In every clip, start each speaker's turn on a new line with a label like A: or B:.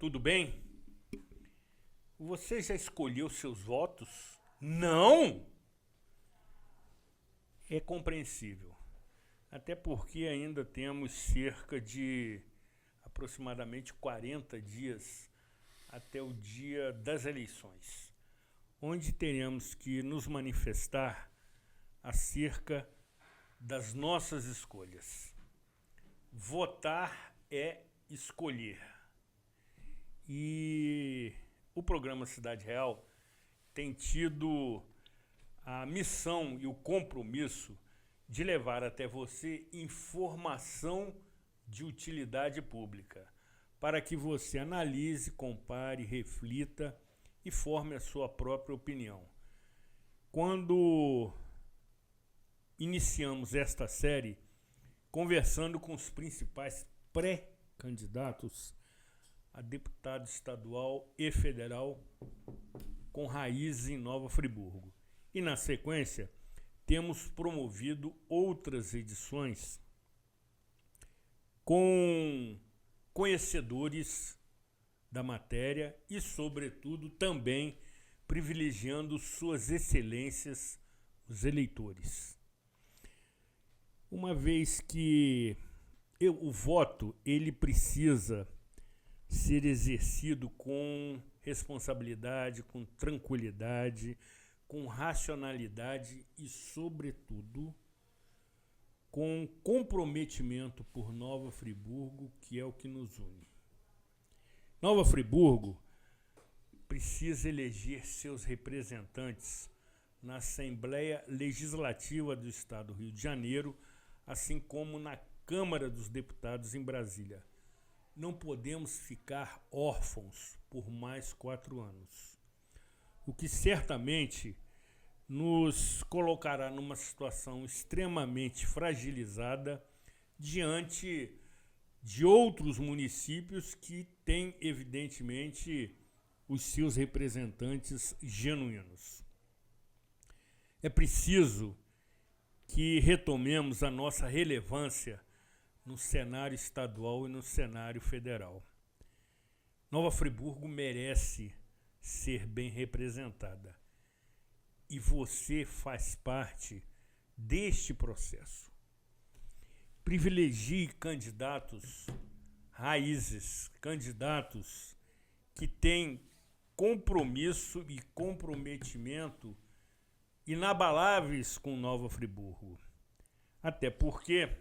A: tudo bem? Você já escolheu seus votos? Não? É compreensível. Até porque ainda temos cerca de aproximadamente 40 dias até o dia das eleições, onde teremos que nos manifestar acerca das nossas escolhas. Votar é escolher. E o programa Cidade Real tem tido a missão e o compromisso de levar até você informação de utilidade pública, para que você analise, compare, reflita e forme a sua própria opinião. Quando iniciamos esta série, conversando com os principais pré-candidatos a deputado estadual e federal com raízes em Nova Friburgo. E, na sequência, temos promovido outras edições com conhecedores da matéria e, sobretudo, também privilegiando suas excelências, os eleitores. Uma vez que o voto ele precisa ser exercido com responsabilidade, com tranquilidade, com racionalidade e, sobretudo, com comprometimento por Nova Friburgo, que é o que nos une. Nova Friburgo precisa eleger seus representantes na Assembleia Legislativa do Estado do Rio de Janeiro, assim como na Câmara dos Deputados em Brasília. Não podemos ficar órfãos por mais 4 anos, o que certamente nos colocará numa situação extremamente fragilizada diante de outros municípios que têm, evidentemente, os seus representantes genuínos. É preciso que retomemos a nossa relevância no cenário estadual e no cenário federal. Nova Friburgo merece ser bem representada. E você faz parte deste processo. Privilegie candidatos raízes, candidatos que têm compromisso e comprometimento inabaláveis com Nova Friburgo. Até porque,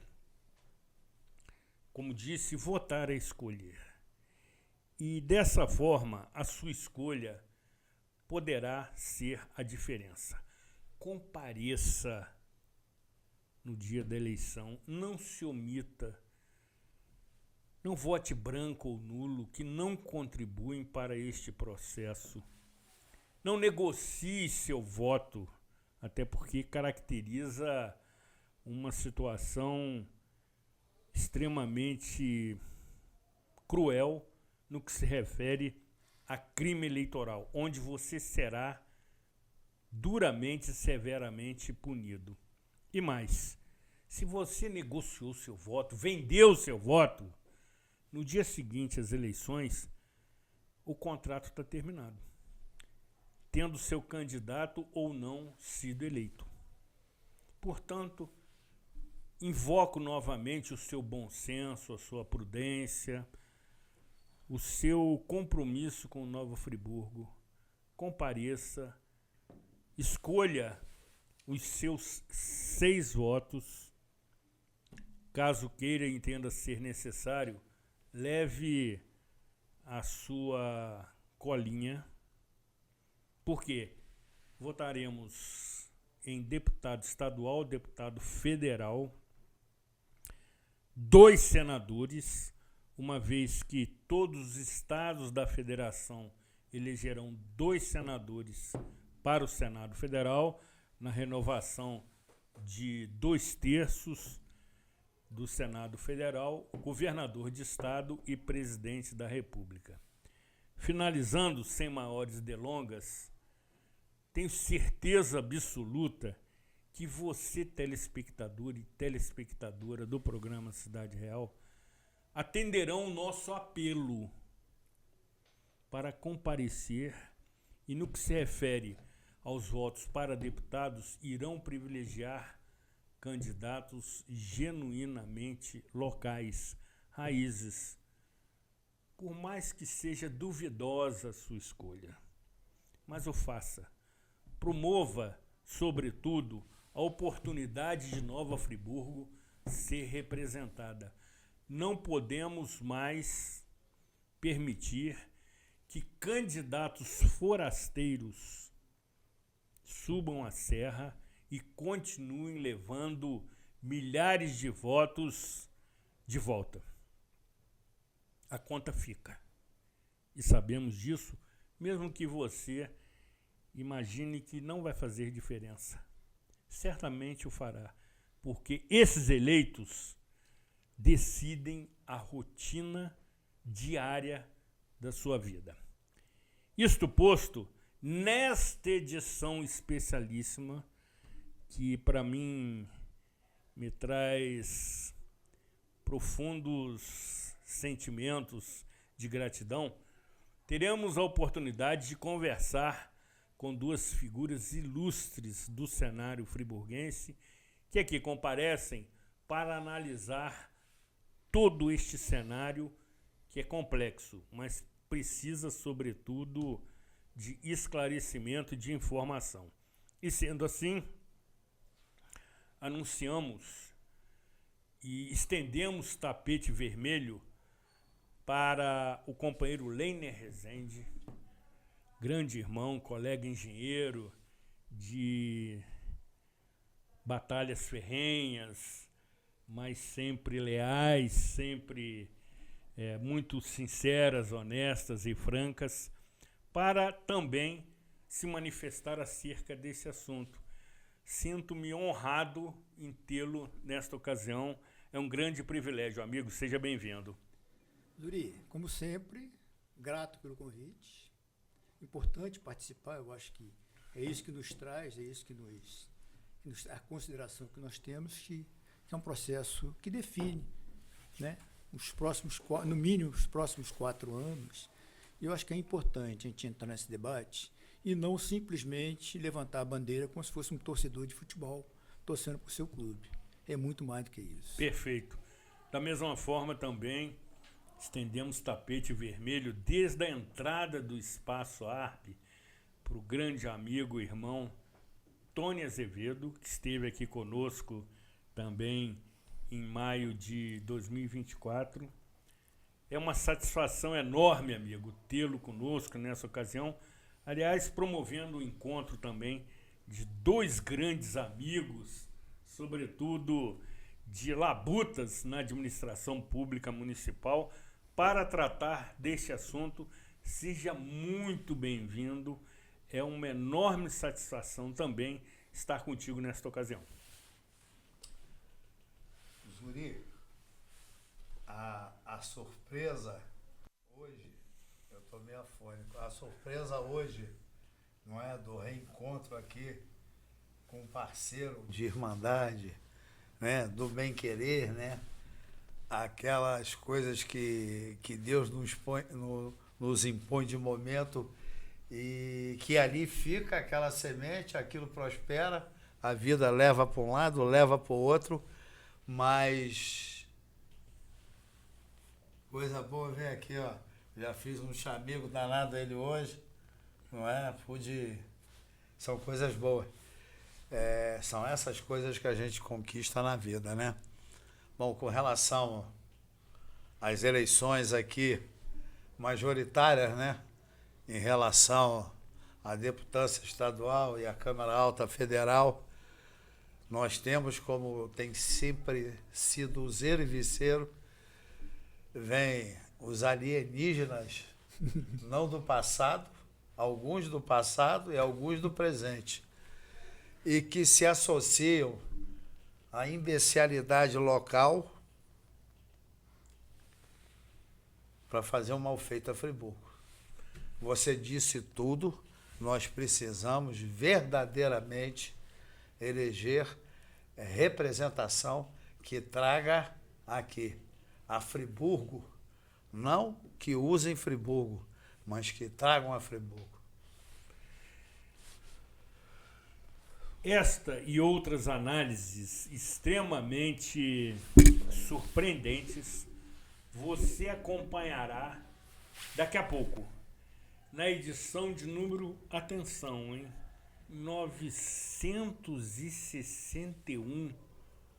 A: como disse, votar é escolher. E dessa forma, a sua escolha poderá ser a diferença. Compareça no dia da eleição, não se omita, não vote branco ou nulo, que não contribuem para este processo. Não negocie seu voto, até porque caracteriza uma situação extremamente cruel no que se refere a crime eleitoral, onde você será duramente e severamente punido. E mais, se você negociou seu voto, vendeu seu voto, no dia seguinte às eleições, o contrato está terminado, tendo seu candidato ou não sido eleito. Portanto, invoco novamente o seu bom senso, a sua prudência, o seu compromisso com Nova Friburgo. Compareça, escolha os seus 6 votos. Caso queira e entenda ser necessário, leve a sua colinha, porque votaremos em deputado estadual, deputado federal, 2 senadores, uma vez que todos os estados da federação elegerão 2 senadores para o Senado Federal, na renovação de 2/3 do Senado Federal, governador de estado e presidente da República. Finalizando, sem maiores delongas, tenho certeza absoluta que você, telespectador e telespectadora do programa Cidade Real, atenderão o nosso apelo para comparecer e, no que se refere aos votos para deputados, irão privilegiar candidatos genuinamente locais, raízes, por mais que seja duvidosa a sua escolha. Mas o faça. Promova, sobretudo, a oportunidade de Nova Friburgo ser representada. Não podemos mais permitir que candidatos forasteiros subam a serra e continuem levando milhares de votos de volta. A conta fica. E sabemos disso, mesmo que você imagine que não vai fazer diferença. Certamente o fará, porque esses eleitos decidem a rotina diária da sua vida. Isto posto, nesta edição especialíssima, que para mim me traz profundos sentimentos de gratidão, teremos a oportunidade de conversar com duas figuras ilustres do cenário friburguense que aqui comparecem para analisar todo este cenário que é complexo, mas precisa, sobretudo, de esclarecimento e de informação. E sendo assim, anunciamos e estendemos tapete vermelho para o companheiro Leiner Rezende, grande irmão, colega engenheiro de batalhas ferrenhas, mas sempre leais, sempre muito sinceras, honestas e francas, para também se manifestar acerca desse assunto. Sinto-me honrado em tê-lo nesta ocasião. É um grande privilégio, amigo. Seja bem-vindo.
B: Zuri, como sempre, grato pelo convite. Importante participar, eu acho que é isso que nos traz, é isso que nos a consideração que nós temos, que é um processo que define, né, os próximos, no mínimo, os próximos 4 anos. E eu acho que é importante a gente entrar nesse debate e não simplesmente levantar a bandeira como se fosse um torcedor de futebol torcendo para o seu clube. É muito mais do que isso.
A: Perfeito. Da mesma forma também, estendemos tapete vermelho desde a entrada do Espaço ARP para o grande amigo e irmão Tony Azevedo, que esteve aqui conosco também em maio de 2024. É uma satisfação enorme, amigo, tê-lo conosco nessa ocasião. Aliás, promovendo o encontro também de 2 grandes amigos, sobretudo de labutas na administração pública municipal, para tratar deste assunto. Seja muito bem-vindo. É uma enorme satisfação também estar contigo nesta ocasião.
C: Zuri, a surpresa hoje, eu estou meio afônico, a surpresa hoje, não é, do reencontro aqui com um parceiro de irmandade, né, do bem-querer, né, aquelas coisas que Deus nos impõe de momento, e que ali fica aquela semente, aquilo prospera, a vida leva para um lado, leva para o outro, mas coisa boa, vem aqui, ó, já fiz um chamego danado a ele hoje, não é? São coisas boas. São essas coisas que a gente conquista na vida, né? Bom, com relação às eleições aqui majoritárias, né? Em relação à deputância estadual e à Câmara Alta Federal, nós temos, como tem sempre sido o zero e viceiro, vem os alienígenas, não do passado, alguns do passado e alguns do presente, e que se associam à imbecilidade local para fazer um mal feito a Friburgo. Você disse tudo, nós precisamos verdadeiramente eleger representação que traga aqui a Friburgo, não que usem Friburgo, mas que tragam a Friburgo.
A: Esta e outras análises extremamente surpreendentes você acompanhará daqui a pouco, na edição de número, atenção, hein, 961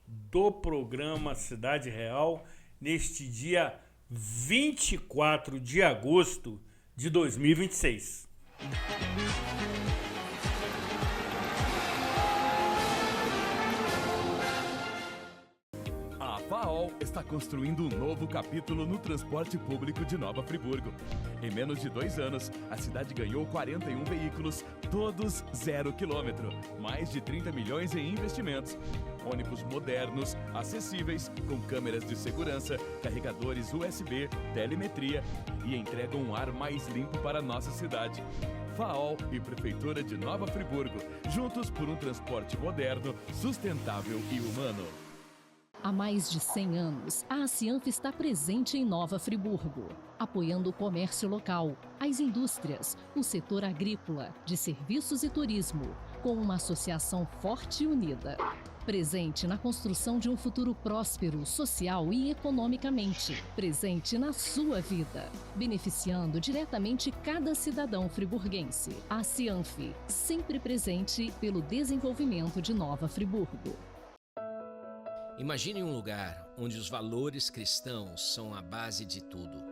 A: do programa Cidade Real, neste dia 24 de agosto de 2026.
D: A FAOL está construindo um novo capítulo no transporte público de Nova Friburgo. Em menos de 2 anos, a cidade ganhou 41 veículos, todos 0 quilômetro, mais de 30 milhões em investimentos. Ônibus modernos, acessíveis, com câmeras de segurança, carregadores USB, telemetria e entregam um ar mais limpo para a nossa cidade. FAOL e Prefeitura de Nova Friburgo, juntos por um transporte moderno, sustentável e humano.
E: Há mais de 100 anos, a Acianf está presente em Nova Friburgo, apoiando o comércio local, as indústrias, o setor agrícola, de serviços e turismo, com uma associação forte e unida. Presente na construção de um futuro próspero, social e economicamente. Presente na sua vida, beneficiando diretamente cada cidadão friburguense. A Acianf, sempre presente pelo desenvolvimento de Nova Friburgo.
F: Imagine um lugar onde os valores cristãos são a base de tudo.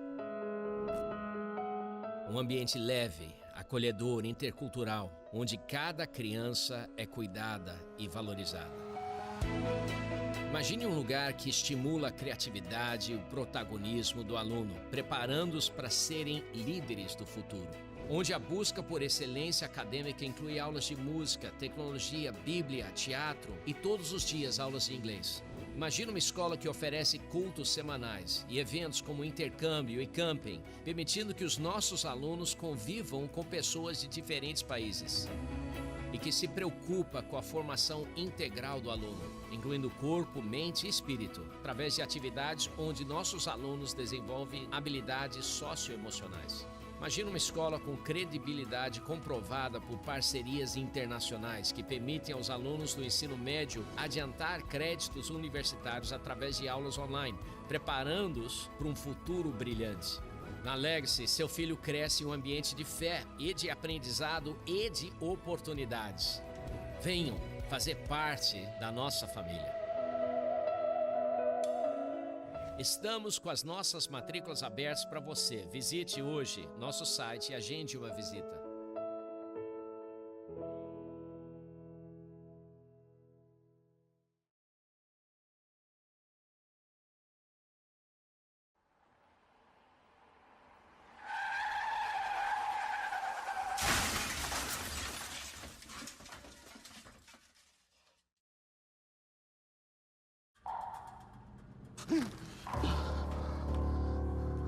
F: Um ambiente leve, acolhedor, intercultural, onde cada criança é cuidada e valorizada. Imagine um lugar que estimula a criatividade e o protagonismo do aluno, preparando-os para serem líderes do futuro. Onde a busca por excelência acadêmica inclui aulas de música, tecnologia, bíblia, teatro e todos os dias aulas de inglês. Imagina uma escola que oferece cultos semanais e eventos como intercâmbio e camping, permitindo que os nossos alunos convivam com pessoas de diferentes países. E que se preocupa com a formação integral do aluno, incluindo corpo, mente e espírito, através de atividades onde nossos alunos desenvolvem habilidades socioemocionais. Imagina uma escola com credibilidade comprovada por parcerias internacionais que permitem aos alunos do ensino médio adiantar créditos universitários através de aulas online, preparando-os para um futuro brilhante. Na Legacy, seu filho cresce em um ambiente de fé e de aprendizado e de oportunidades. Venham fazer parte da nossa família. Estamos com as nossas matrículas abertas para você. Visite hoje nosso site e agende uma visita.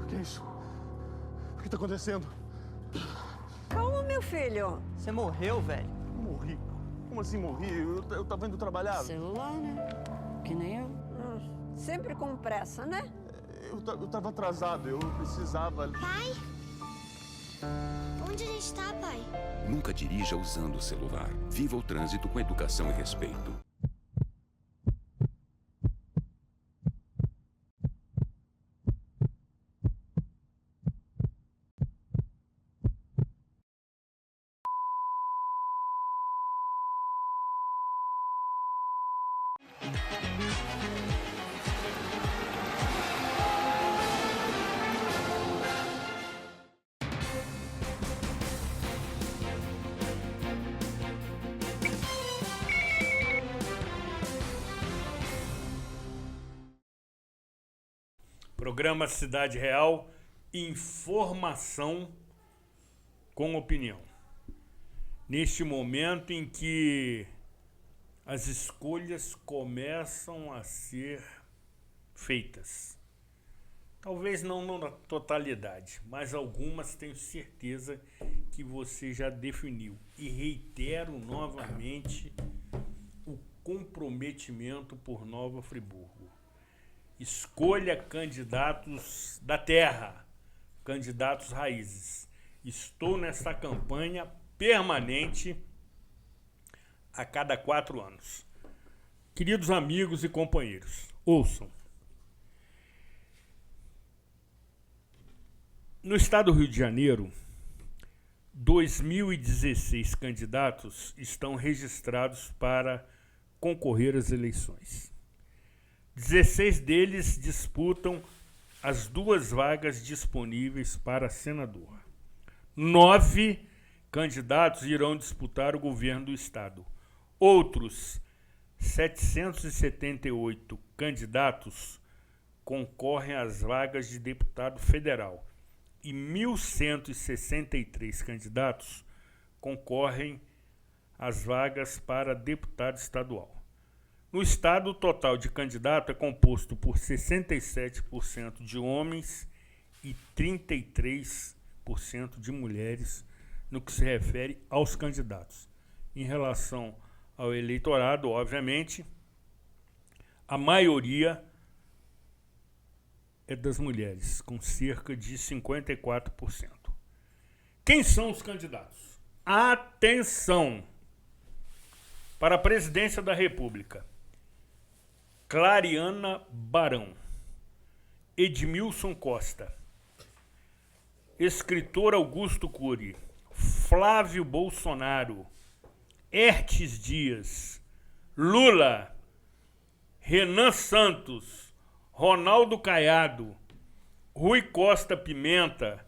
G: O que é isso? O que está acontecendo?
H: Calma, meu filho.
I: Você morreu, velho?
G: Morri. Como assim morri? Eu tava indo trabalhar.
H: Celular, né? Que nem eu. Sempre com pressa, né?
G: Eu tava atrasado, eu precisava.
J: Pai? Onde a gente tá, pai?
K: Nunca dirija usando o celular. Viva o trânsito com educação e respeito.
A: Programa Cidade Real, informação com opinião. Neste momento em que as escolhas começam a ser feitas. Talvez não na totalidade, mas algumas tenho certeza que você já definiu. E reitero novamente o comprometimento por Nova Friburgo. Escolha candidatos da terra, candidatos raízes. Estou nessa campanha permanente a cada 4 anos. Queridos amigos e companheiros, ouçam. No estado do Rio de Janeiro, 2.016 candidatos estão registrados para concorrer às eleições. 16 deles disputam as 2 vagas disponíveis para senador. 9 candidatos irão disputar o governo do estado. Outros 778 candidatos concorrem às vagas de deputado federal e 1.163 candidatos concorrem às vagas para deputado estadual. No estado, o total de candidatos é composto por 67% de homens e 33% de mulheres no que se refere aos candidatos. Em relação ao eleitorado, obviamente, a maioria é das mulheres, com cerca de 54%. Quem são os candidatos? Atenção! Para a presidência da República, Clariana Barão, Edmilson Costa, escritor Augusto Cury, Flávio Bolsonaro, Hertes Dias, Lula, Renan Santos, Ronaldo Caiado, Rui Costa Pimenta,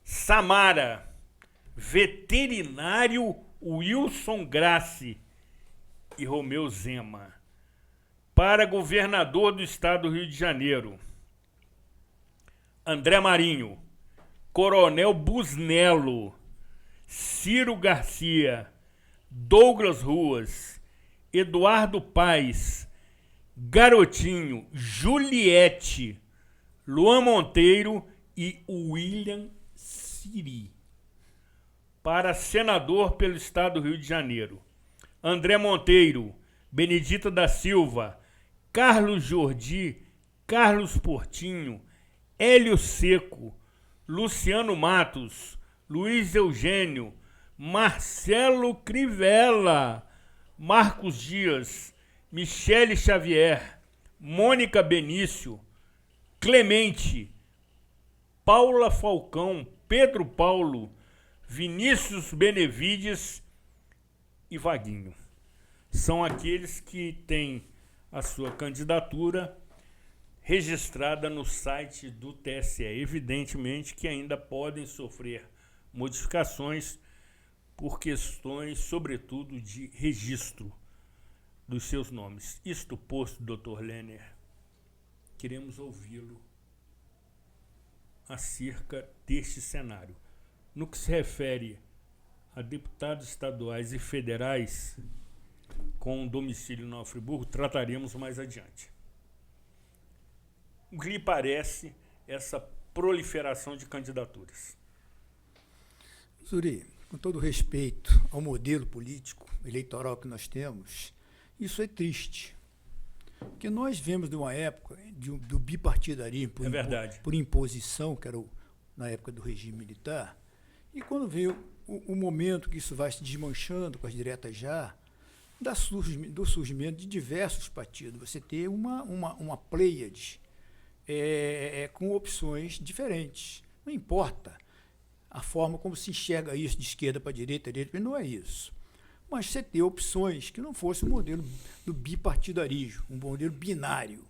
A: Samara, veterinário Wilson Grassi e Romeu Zema. Para governador do estado do Rio de Janeiro, André Marinho, Coronel Busnello, Ciro Garcia, Douglas Ruas, Eduardo Paes, Garotinho, Juliette, Luan Monteiro e William Siri. Para senador pelo estado do Rio de Janeiro, André Monteiro, Benedita da Silva, Carlos Jordi, Carlos Portinho, Hélio Seco, Luciano Matos, Luiz Eugênio, Marcelo Crivella, Marcos Dias, Michele Xavier, Mônica Benício, Clemente, Paula Falcão, Pedro Paulo, Vinícius Benevides e Vaguinho. São aqueles que têm a sua candidatura registrada no site do TSE. Evidentemente que ainda podem sofrer modificações por questões, sobretudo, de registro dos seus nomes. Isto posto, Dr. Lenner, queremos ouvi-lo acerca deste cenário. No que se refere a deputados estaduais e federais com domicílio em Nova Friburgo, trataremos mais adiante. O que lhe parece essa proliferação de candidaturas?
B: Zuri, com todo respeito ao modelo político eleitoral que nós temos, isso é triste. Porque nós vemos de uma época do bipartidarismo por imposição, que era na época do regime militar, e quando veio o momento que isso vai se desmanchando com as diretas já, do surgimento de diversos partidos, você ter uma pleiade com opções diferentes. Não importa a forma como se enxerga isso de esquerda para direita, não é isso. Mas você ter opções que não fosse o modelo do bipartidarismo, um modelo binário.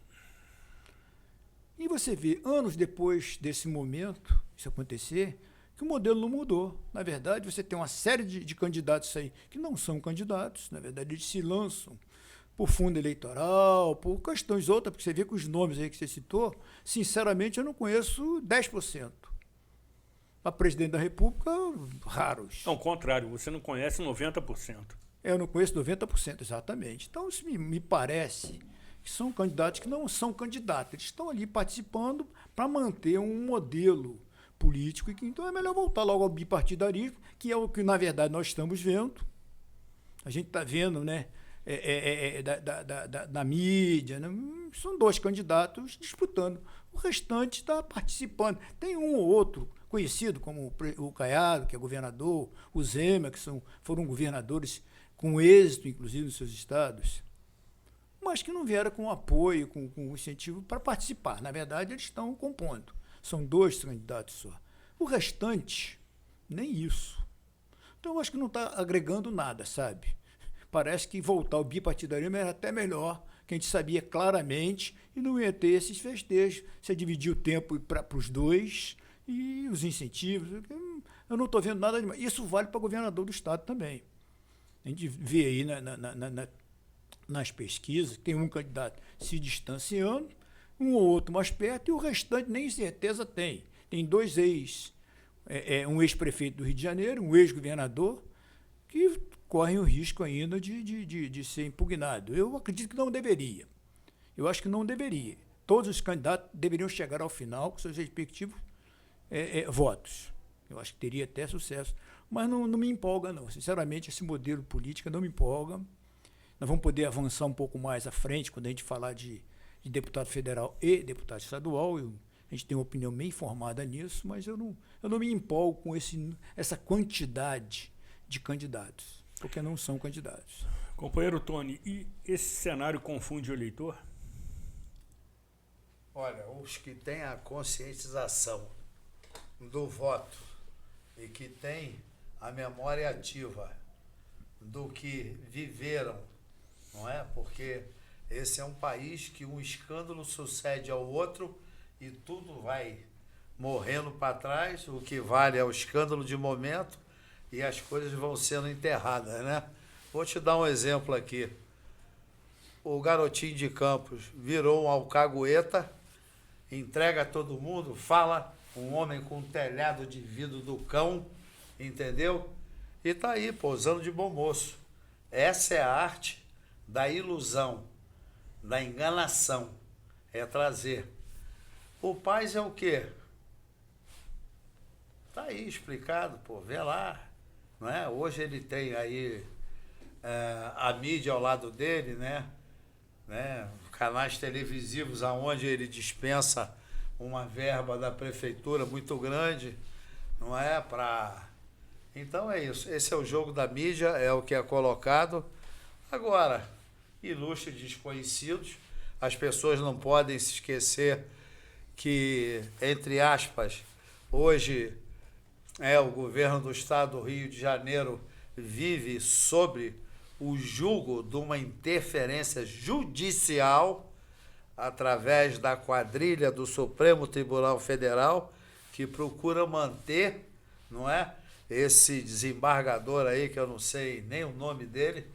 B: E você vê, anos depois desse momento, isso acontecer, que o modelo não mudou. Na verdade, você tem uma série de candidatos aí que não são candidatos, na verdade, eles se lançam por fundo eleitoral, por questões outras, porque você vê que os nomes aí que você citou, sinceramente, eu não conheço 10%. Para presidente da República, raros.
A: Ao contrário, você não conhece 90%.
B: Eu não conheço 90%, exatamente. Então, isso me parece que são candidatos que não são candidatos. Eles estão ali participando para manter um modelo político, e que então é melhor voltar logo ao bipartidarismo, que é o que, na verdade, nós estamos vendo. A gente está vendo, né, da mídia, né? São 2 candidatos disputando. O restante está participando. Tem um ou outro conhecido como o Caiado, que é governador, o Zema, que foram governadores com êxito, inclusive, nos seus estados, mas que não vieram com apoio, com incentivo para participar. Na verdade, eles estão compondo. São 2 candidatos só. O restante, nem isso. Então, eu acho que não está agregando nada, sabe? Parece que voltar ao bipartidarismo era até melhor, que a gente sabia claramente e não ia ter esses festejos. Você dividir o tempo para os 2 e os incentivos. Eu não estou vendo nada demais. Isso vale para o governador do estado também. A gente vê aí nas pesquisas, tem um candidato se distanciando, um ou outro mais perto, e o restante nem certeza tem. Tem 2 um ex-prefeito do Rio de Janeiro, um ex-governador, que correm o risco ainda de ser impugnado. Eu acredito que não deveria. Eu acho que não deveria. Todos os candidatos deveriam chegar ao final com seus respectivos votos. Eu acho que teria até sucesso. Mas não me empolga, não. Sinceramente, esse modelo político não me empolga. Nós vamos poder avançar um pouco mais à frente quando a gente falar de deputado federal e deputado estadual. A gente tem uma opinião bem formada nisso, mas eu não me empolgo com essa quantidade de candidatos, porque não são candidatos.
A: Companheiro Tony, e esse cenário confunde o eleitor?
C: Olha, os que têm a conscientização do voto e que têm a memória ativa do que viveram, não é? Porque esse é um país que um escândalo sucede ao outro e tudo vai morrendo para trás. O que vale é o escândalo de momento e as coisas vão sendo enterradas, né? Vou te dar um exemplo aqui. O Garotinho de Campos virou um alcagueta, entrega a todo mundo, fala um homem com um telhado de vidro do cão, entendeu? E tá aí, posando de bom moço. Essa é a arte da ilusão, da enganação. É trazer. O Paz é o quê? Tá aí explicado, pô, vê lá. Não é? Hoje ele tem aí a mídia ao lado dele, né? Canais televisivos aonde ele dispensa uma verba da prefeitura muito grande, não é? Então é isso. Esse é o jogo da mídia, é o que é colocado. Agora, ilustres desconhecidos, as pessoas não podem se esquecer que, entre aspas, hoje o governo do estado do Rio de Janeiro vive sob o jugo de uma interferência judicial através da quadrilha do Supremo Tribunal Federal, que procura manter, não é, esse desembargador aí, que eu não sei nem o nome dele,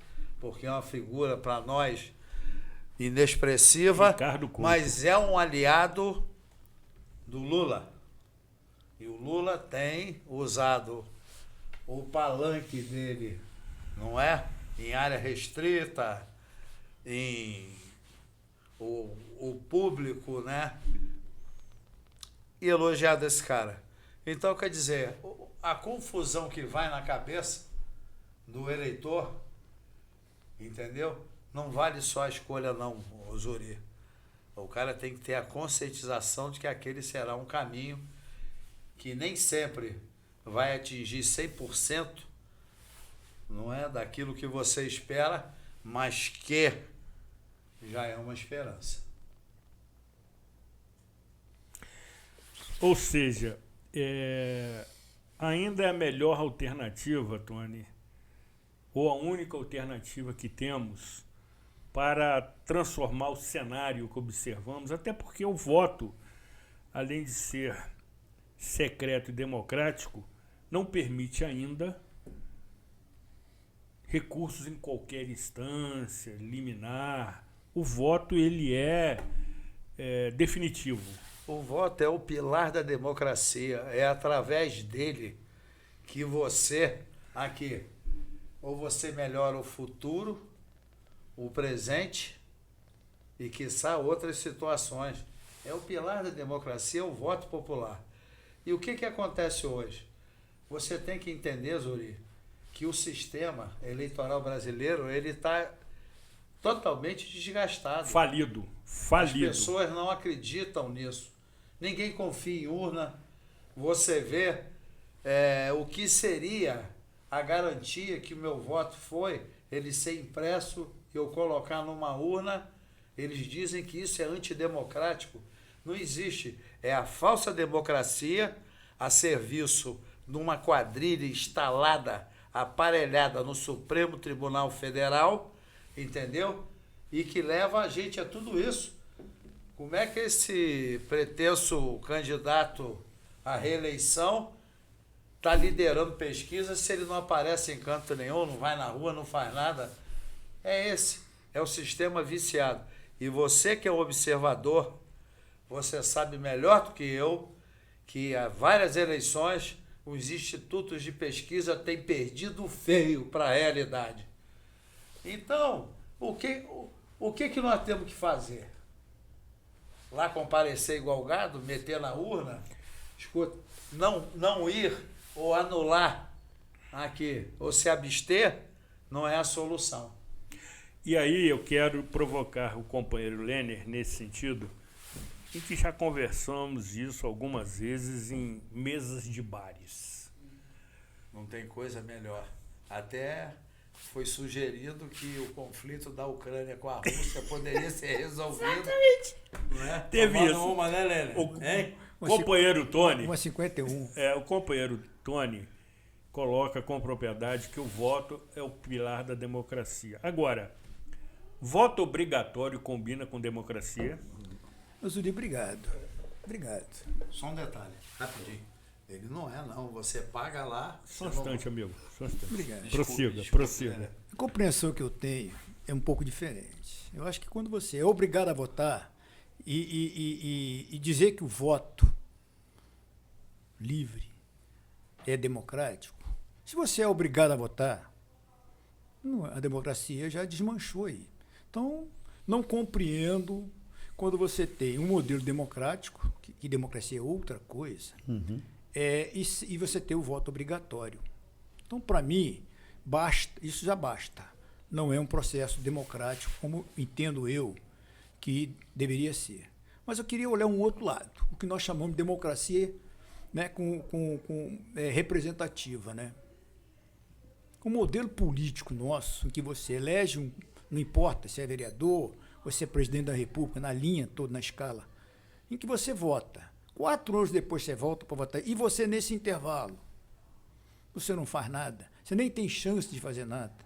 C: porque é uma figura para nós inexpressiva, mas é um aliado do Lula. E o Lula tem usado o palanque dele, não é? Em área restrita, em o público, né? E elogiado esse cara. Então, quer dizer, a confusão que vai na cabeça do eleitor, entendeu? Não vale só a escolha não, Zuri. O cara tem que ter a conscientização de que aquele será um caminho que nem sempre vai atingir 100%, não é, daquilo que você espera, mas que já é uma esperança.
A: Ou seja, ainda é a melhor alternativa, Tony, ou a única alternativa que temos para transformar o cenário que observamos, até porque o voto, além de ser secreto e democrático, não permite ainda recursos em qualquer instância, liminar. O voto, ele é definitivo.
C: O voto é o pilar da democracia. É através dele que você, aqui, ou você melhora o futuro, o presente e, quiçá, outras situações. É o pilar da democracia, o voto popular. E o que acontece hoje? Você tem que entender, Zuri, que o sistema eleitoral brasileiro ele está totalmente desgastado.
A: Falido.
C: As pessoas não acreditam nisso. Ninguém confia em urna, você vê o que seria a garantia que o meu voto foi ele ser impresso e eu colocar numa urna. Eles dizem que isso é antidemocrático. Não existe. É a falsa democracia a serviço de uma quadrilha instalada, aparelhada no Supremo Tribunal Federal, entendeu? E que leva a gente a tudo isso. Como é que esse pretenso candidato à reeleição está liderando pesquisa se ele não aparece em canto nenhum, não vai na rua, não faz nada? É o sistema viciado. E você que é um observador, você sabe melhor do que eu que há várias eleições os institutos de pesquisa têm perdido feio para a realidade. Então, o que nós temos que fazer? Lá comparecer igual gado, meter na urna, escuta, não ir ou anular aqui, ou se abster, não é a solução.
A: E aí eu quero provocar o companheiro Lêner nesse sentido, em que já conversamos isso algumas vezes em mesas de bares.
C: Não tem coisa melhor. Até foi sugerido que o conflito da Ucrânia com a Rússia poderia ser resolvido.
A: Exatamente.
C: Não é?
A: Teve isso.
C: Uma, né, Lêner?
A: O companheiro Tony...
B: Uma 51.
A: O companheiro Tony coloca com propriedade que o voto é o pilar da democracia. Agora, voto obrigatório combina com democracia?
B: Zuri, obrigado. Obrigado.
C: Só um detalhe, rapidinho. Ele não é, não. Você paga lá...
A: Só um instante, amigo. Só um instante.
B: Obrigado.
A: Prossiga.
B: A compreensão que eu tenho é um pouco diferente. Eu acho que quando você é obrigado a votar e dizer que o voto livre é democrático, se você é obrigado a votar, a democracia já desmanchou aí. Então, não compreendo quando você tem um modelo democrático, que democracia é outra coisa, e você tem o voto obrigatório. Então, para mim, isso já basta. Não é um processo democrático, como entendo eu que deveria ser. Mas eu queria olhar um outro lado, o que nós chamamos de democracia, né, representativa. Né? O modelo político nosso, em que você elege, não importa se é vereador, ou se é presidente da República, na linha toda, na escala, em que você vota. 4 anos depois você volta para votar, e você, nesse intervalo, você não faz nada, você nem tem chance de fazer nada.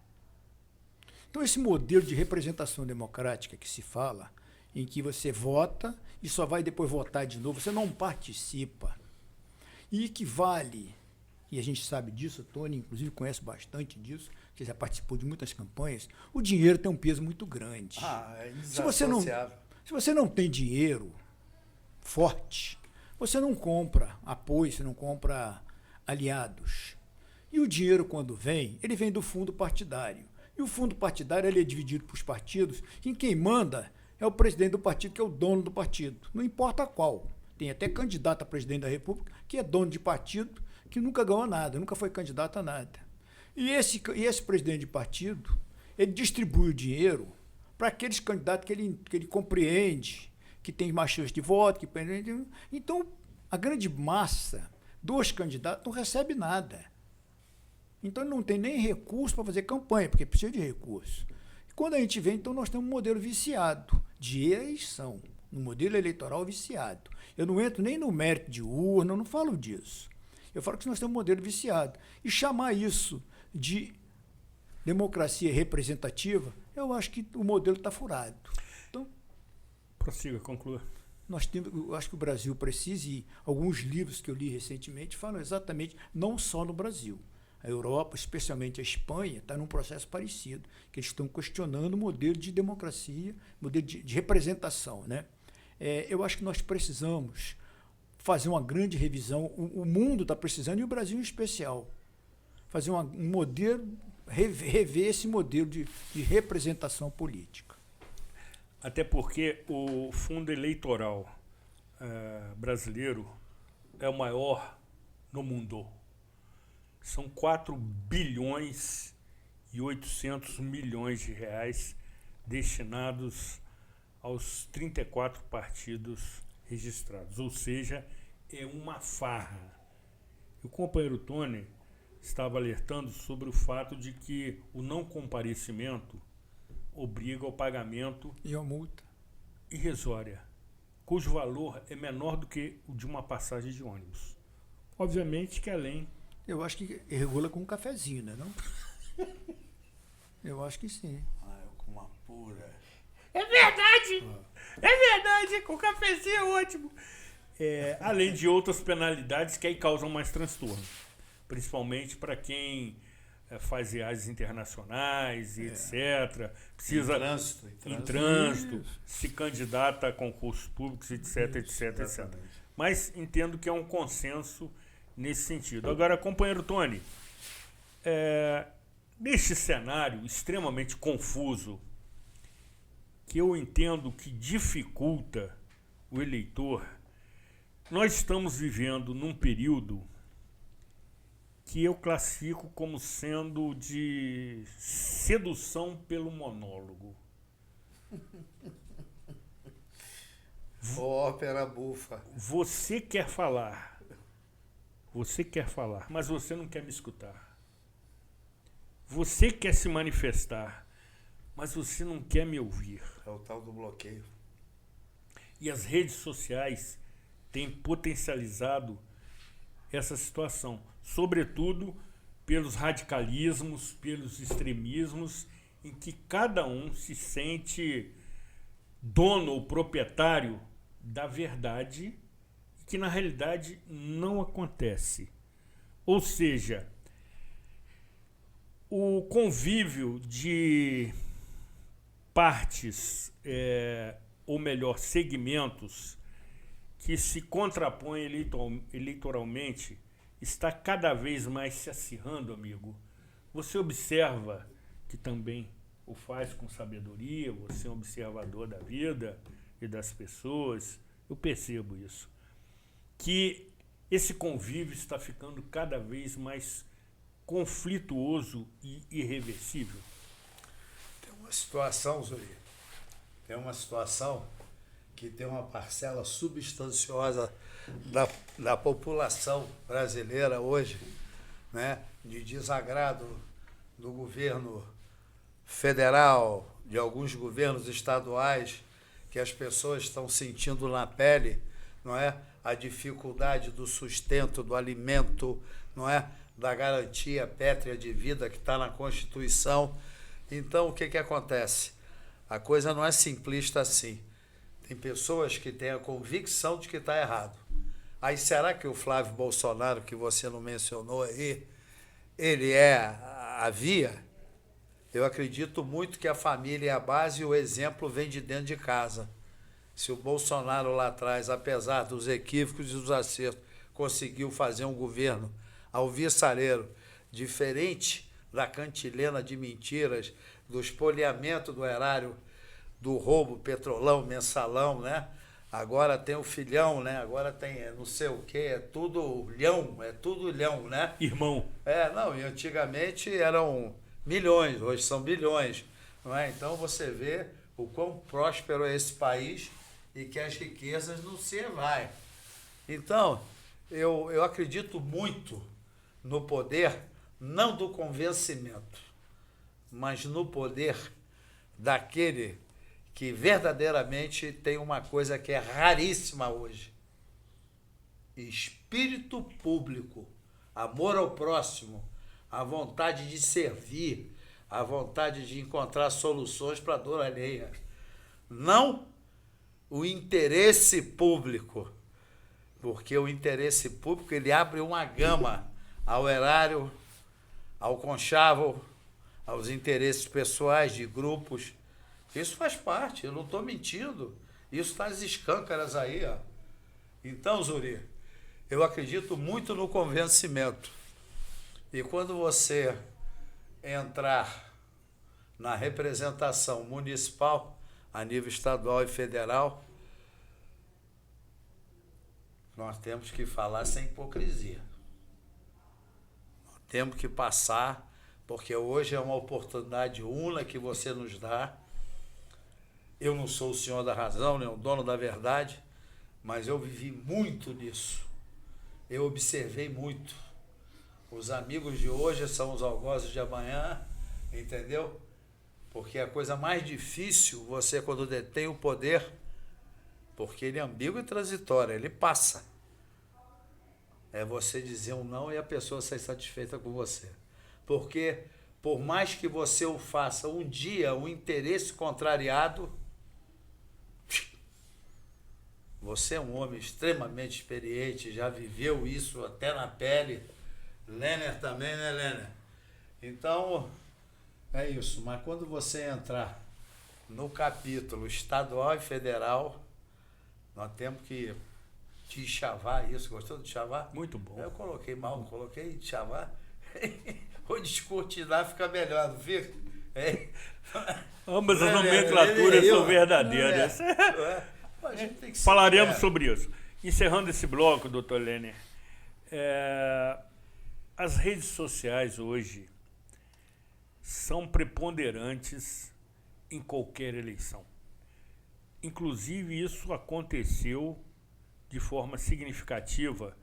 B: Então, esse modelo de representação democrática que se fala, em que você vota e só vai depois votar de novo, você não participa, e equivale, e a gente sabe disso, o Tony, inclusive, conhece bastante disso, que já participou de muitas campanhas, o dinheiro tem um peso muito grande.
C: É
B: se você não tem dinheiro forte, você não compra apoio, você não compra aliados. E o dinheiro, quando vem, ele vem do fundo partidário. E o fundo partidário ele é dividido para os partidos, e quem manda é o presidente do partido, que é o dono do partido. Não importa qual. Tem até candidato a presidente da República, que é dono de partido, que nunca ganhou nada, nunca foi candidato a nada. E esse presidente de partido, ele distribui o dinheiro para aqueles candidatos que ele compreende, que tem mais chance de voto. Então, a grande massa dos candidatos não recebe nada. Então, não tem nem recurso para fazer campanha, porque precisa de recurso. E quando a gente vê, então, nós temos um modelo viciado de eleição, um modelo eleitoral viciado. Eu não entro nem no mérito de urna, eu não falo disso. Eu falo que nós temos um modelo viciado. E chamar isso de democracia representativa, eu acho que o modelo está furado. Então,
A: prossiga, conclua.
B: Eu acho que o Brasil precisa, e alguns livros que eu li recentemente falam exatamente, não só no Brasil. A Europa, especialmente a Espanha, está num processo parecido, que eles estão questionando o modelo de democracia, modelo de representação. Né? Eu acho que nós precisamos fazer uma grande revisão, o mundo está precisando, e o Brasil em especial, fazer um modelo, rever esse modelo de representação política.
A: Até porque o fundo eleitoral brasileiro é o maior no mundo. São 4 bilhões e 800 milhões de reais destinados aos 34 partidos registrados. Ou seja, é uma farra. E o companheiro Tony estava alertando sobre o fato de que o não comparecimento obriga ao pagamento
B: E a multa?
A: irrisória, cujo valor é menor do que o de uma passagem de ônibus. Obviamente que além...
B: Eu acho que regula com um cafezinho, né, não? Eu acho que sim.
C: Eu com uma pura.
A: É verdade! É verdade! Com cafezinho é ótimo! Além de outras penalidades que aí causam mais transtorno. Principalmente para quem faz viagens internacionais e etc. Precisa em trânsito, se candidata a concursos públicos, etc, etc. Mas entendo que é um consenso nesse sentido. Agora, companheiro Tony, neste cenário extremamente confuso, que eu entendo que dificulta o eleitor, nós estamos vivendo num período que eu classifico como sendo de sedução pelo monólogo.
C: Ópera bufa.
A: Você quer falar, mas você não quer me escutar. Você quer se manifestar, mas você não quer me ouvir.
C: É o tal do bloqueio.
A: E as redes sociais têm potencializado essa situação, sobretudo pelos radicalismos, pelos extremismos, em que cada um se sente dono ou proprietário da verdade, que na realidade não acontece. Ou seja, o convívio de partes, ou melhor, segmentos, que se contrapõem eleitoralmente, está cada vez mais se acirrando, amigo. Você observa, que também o faz com sabedoria, você é um observador da vida e das pessoas, eu percebo isso, que esse convívio está ficando cada vez mais conflituoso e irreversível.
C: Tem uma situação, Zuri, que tem uma parcela substanciosa da população brasileira hoje, né, de desagrado do governo federal, de alguns governos estaduais, que as pessoas estão sentindo na pele, não é? A dificuldade do sustento, do alimento, não é? Da garantia pétrea de vida que está na Constituição. Então, o que acontece? A coisa não é simplista assim. Tem pessoas que têm a convicção de que está errado. Aí, será que o Flávio Bolsonaro, que você não mencionou aí, ele é a via? Eu acredito muito que a família é a base e o exemplo vem de dentro de casa. Se o Bolsonaro lá atrás, apesar dos equívocos e dos acertos, conseguiu fazer um governo alvissareiro, diferente da cantilena de mentiras, do espoliamento do erário, do roubo, petrolão, mensalão, né? Agora tem o filhão, né? Agora tem não sei o quê, é tudo lhão, né?
A: Irmão.
C: Não, e antigamente eram milhões, hoje são bilhões, não é? Então você vê o quão próspero é esse país e que as riquezas não se vai. Então, eu acredito muito no poder, não do convencimento, mas no poder daquele que verdadeiramente tem uma coisa que é raríssima hoje: espírito público, amor ao próximo, a vontade de servir, a vontade de encontrar soluções para a dor alheia. Não o interesse público, porque o interesse público ele abre uma gama ao erário, ao conchavo, aos interesses pessoais de grupos. Isso faz parte, eu não estou mentindo. Isso está às escâncaras aí, ó. Então, Zuri, eu acredito muito no convencimento. E quando você entrar na representação municipal, a nível estadual e federal, nós temos que falar sem hipocrisia. Nós temos que passar, porque hoje é uma oportunidade única que você nos dá. Eu não sou o senhor da razão, nem o dono da verdade, mas eu vivi muito nisso. Eu observei muito. Os amigos de hoje são os algozes de amanhã, entendeu? Porque a coisa mais difícil, você quando detém o poder, porque ele é ambíguo e transitório, ele passa. É você dizer um não e a pessoa ser satisfeita com você. Porque, por mais que você o faça um dia, o interesse contrariado, você é um homem extremamente experiente, já viveu isso até na pele. Lenner também, né, Lenner? Então, é isso. Mas quando você entrar no capítulo estadual e federal, nós temos que deschavar isso. Gostou de chavar?
A: Muito bom.
C: Eu coloquei mal, não coloquei chavar. Ou descortinar fica melhor, não fica?
A: Ambas as nomenclaturas são verdadeiras.
C: A gente tem que
A: Falaremos sobre isso. Encerrando esse bloco, doutor Lenner, as redes sociais hoje são preponderantes em qualquer eleição. Inclusive, isso aconteceu de forma significativa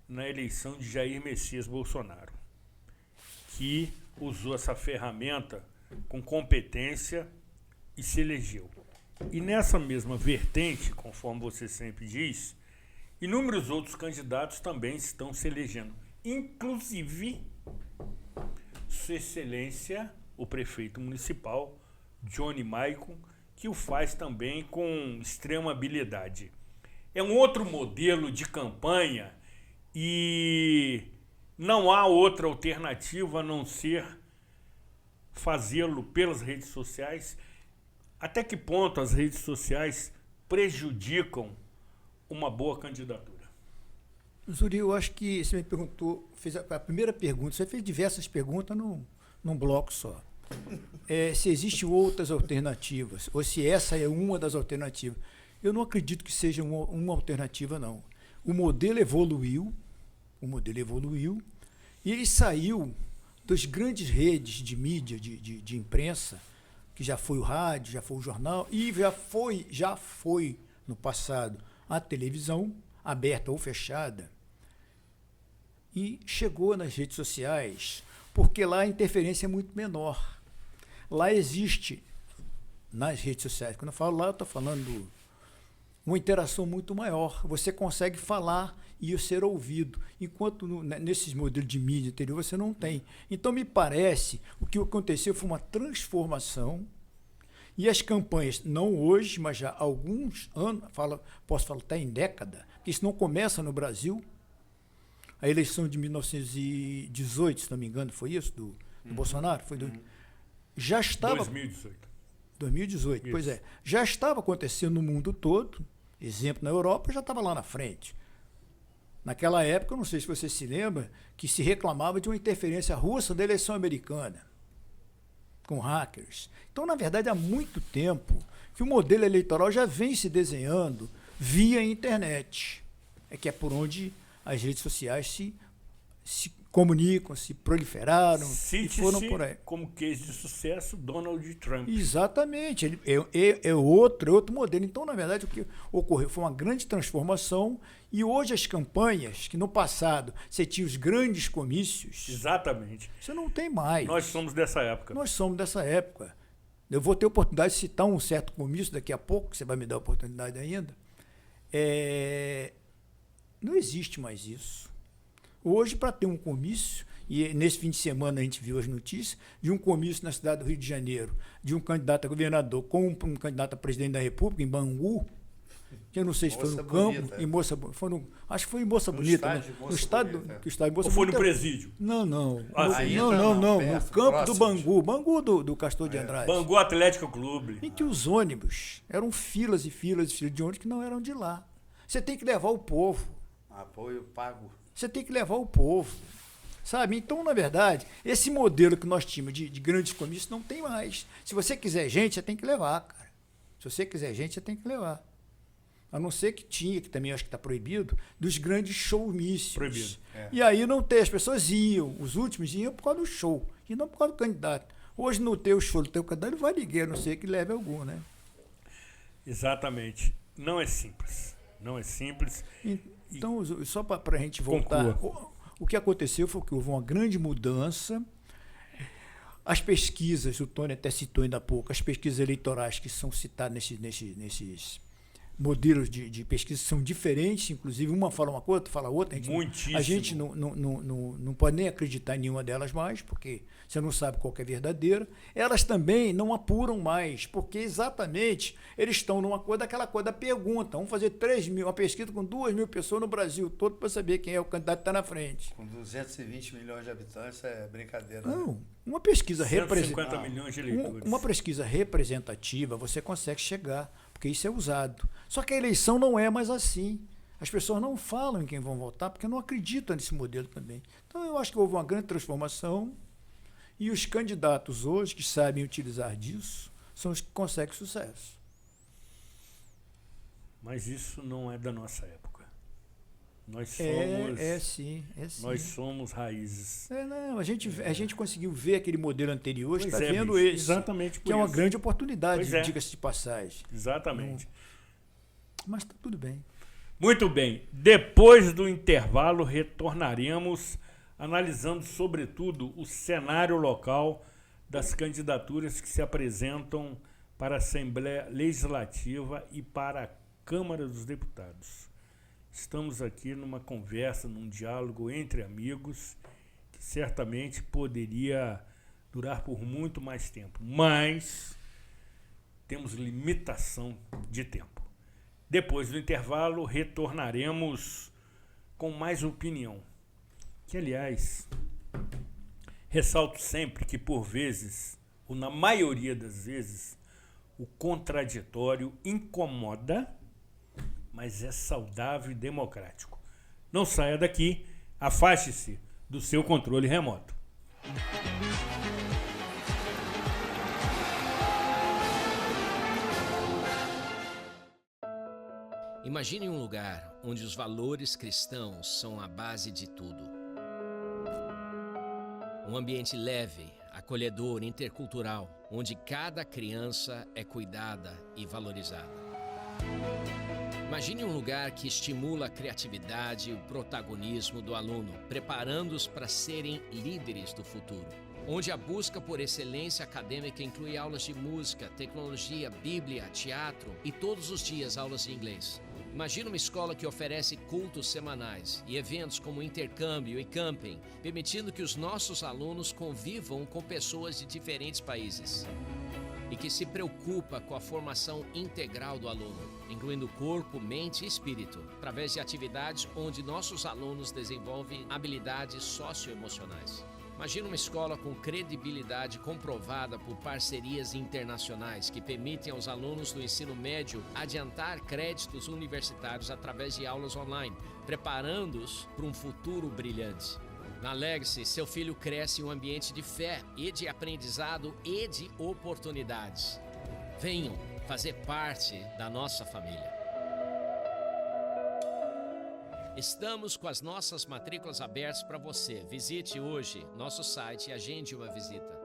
A: na eleição de Jair Messias Bolsonaro, que usou essa ferramenta com competência e se elegeu. E nessa mesma vertente, conforme você sempre diz, inúmeros outros candidatos também estão se elegendo. Inclusive, Sua Excelência, o prefeito municipal, Johnny Maicon, que o faz também com extrema habilidade. É um outro modelo de campanha e não há outra alternativa a não ser fazê-lo pelas redes sociais. Até que ponto as redes sociais prejudicam uma boa candidatura?
B: Zuri, eu acho que você me perguntou, fez a primeira pergunta, você fez diversas perguntas num bloco só. Se existem outras alternativas, ou se essa é uma das alternativas. Eu não acredito que seja uma alternativa, não. O modelo evoluiu, e ele saiu das grandes redes de mídia, de imprensa, que já foi o rádio, já foi o jornal, e já foi no passado a televisão, aberta ou fechada, e chegou nas redes sociais, porque lá a interferência é muito menor. Lá existe, nas redes sociais, quando eu falo lá, eu estou falando uma interação muito maior. Você consegue falar e ser ouvido, enquanto nesses modelos de mídia anterior você não tem. Então, me parece, o que aconteceu foi uma transformação, e as campanhas, não hoje, mas já há alguns anos, posso falar até em década, porque isso não começa no Brasil. A eleição de 1918, se não me engano, foi isso, do Bolsonaro? Foi já estava... 2018, pois é. Já estava acontecendo no mundo todo, exemplo, na Europa, já estava lá na frente. Naquela época, eu não sei se você se lembra, que se reclamava de uma interferência russa da eleição americana, com hackers. Então, na verdade, há muito tempo que o modelo eleitoral já vem se desenhando via internet. Que é por onde as redes sociais se comunicam, se proliferaram e foram por aí.
A: Como case de sucesso, Donald Trump.
B: Exatamente. Ele é outro modelo. Então, na verdade, o que ocorreu foi uma grande transformação, e hoje as campanhas, que no passado você tinha os grandes comícios...
A: Exatamente.
B: Você não tem mais.
A: Nós somos dessa época.
B: Nós somos dessa época. Eu vou ter oportunidade de citar um certo comício daqui a pouco, que você vai me dar a oportunidade ainda. Não existe mais isso. Hoje, para ter um comício, e nesse fim de semana a gente viu as notícias, de um comício na cidade do Rio de Janeiro, de um candidato a governador com um candidato a presidente da República, em Bangu, que eu não sei se foi no campo, em Moça, acho que foi em Moça Bonita. No estádio de Moça Bonita.
A: Ou foi no presídio?
B: Não.
C: Não,
B: no campo do Bangu do Castor de Andrade.
A: Bangu Atlético Clube.
B: Em que os ônibus eram filas e filas e filas de ônibus que não eram de lá. Você tem que levar o povo.
C: Apoio pago.
B: Você tem que levar o povo, sabe? Então, na verdade, esse modelo que nós tínhamos de grandes comícios não tem mais. Se você quiser gente, você tem que levar, cara. Se você quiser gente, você tem que levar. A não ser que que também acho que está proibido, dos grandes showmícios.
A: Proibido.
B: E aí não tem, as pessoas iam, os últimos iam por causa do show, e não por causa do candidato. Hoje não tem o show, não tem o candidato, vai ninguém, a não ser que leve algum, né?
A: Exatamente. Não é simples. Não é simples.
B: Então, só para a gente voltar, O que aconteceu foi que houve uma grande mudança. As pesquisas, o Tony até citou ainda há pouco, as pesquisas eleitorais que são citadas nesses modelos de pesquisa são diferentes, inclusive uma fala uma coisa, outra fala outra. A gente não pode nem acreditar em nenhuma delas mais, porque você não sabe qual que é verdadeira. Elas também não apuram mais, porque exatamente eles estão numa coisa, daquela coisa da pergunta. Vamos fazer 3.000, uma pesquisa com 2.000 pessoas no Brasil todo para saber quem é o candidato que está na frente.
C: Com 220 milhões de habitantes é brincadeira.
B: Não,
C: né?
B: uma pesquisa
A: 150 milhões de eleitores.
B: Uma pesquisa representativa, você consegue chegar, porque isso é usado. Só que a eleição não é mais assim. As pessoas não falam em quem vão votar porque não acreditam nesse modelo também. Então eu acho que houve uma grande transformação e os candidatos hoje que sabem utilizar disso são os que conseguem sucesso.
A: Mas isso não é da nossa época. Nós somos.
B: Sim.
A: Nós somos raízes.
B: Não, a gente conseguiu ver aquele modelo anterior, está
A: Pois é,
B: vendo
A: bicho,
B: esse.
A: exatamente por
B: que é uma
A: isso.
B: grande oportunidade,
A: Pois é.
B: diga-se de passagem.
A: Exatamente.
B: Mas está tudo bem.
A: Muito bem. Depois do intervalo, retornaremos analisando, sobretudo, o cenário local das candidaturas que se apresentam para a Assembleia Legislativa e para a Câmara dos Deputados. Estamos aqui numa conversa, num diálogo entre amigos, que certamente poderia durar por muito mais tempo, mas temos limitação de tempo. Depois do intervalo, retornaremos com mais opinião. Que, aliás, ressalto sempre que, por vezes, ou na maioria das vezes, o contraditório incomoda, mas é saudável e democrático. Não saia daqui, afaste-se do seu controle remoto.
F: Imagine um lugar onde os valores cristãos são a base de tudo. Um ambiente leve, acolhedor, intercultural, onde cada criança é cuidada e valorizada. Imagine um lugar que estimula a criatividade e o protagonismo do aluno, preparando-os para serem líderes do futuro. Onde a busca por excelência acadêmica inclui aulas de música, tecnologia, bíblia, teatro e todos os dias aulas de inglês. Imagine uma escola que oferece cultos semanais e eventos como intercâmbio e camping, permitindo que os nossos alunos convivam com pessoas de diferentes países. E que se preocupa com a formação integral do aluno, incluindo corpo, mente e espírito, através de atividades onde nossos alunos desenvolvem habilidades socioemocionais. Imagina uma escola com credibilidade comprovada por parcerias internacionais que permitem aos alunos do ensino médio adiantar créditos universitários através de aulas online, preparando-os para um futuro brilhante. Na Legacy, seu filho cresce em um ambiente de fé e de aprendizado e de oportunidades. Venham fazer parte da nossa família. Estamos com as nossas matrículas abertas para você. Visite hoje nosso site e agende uma visita.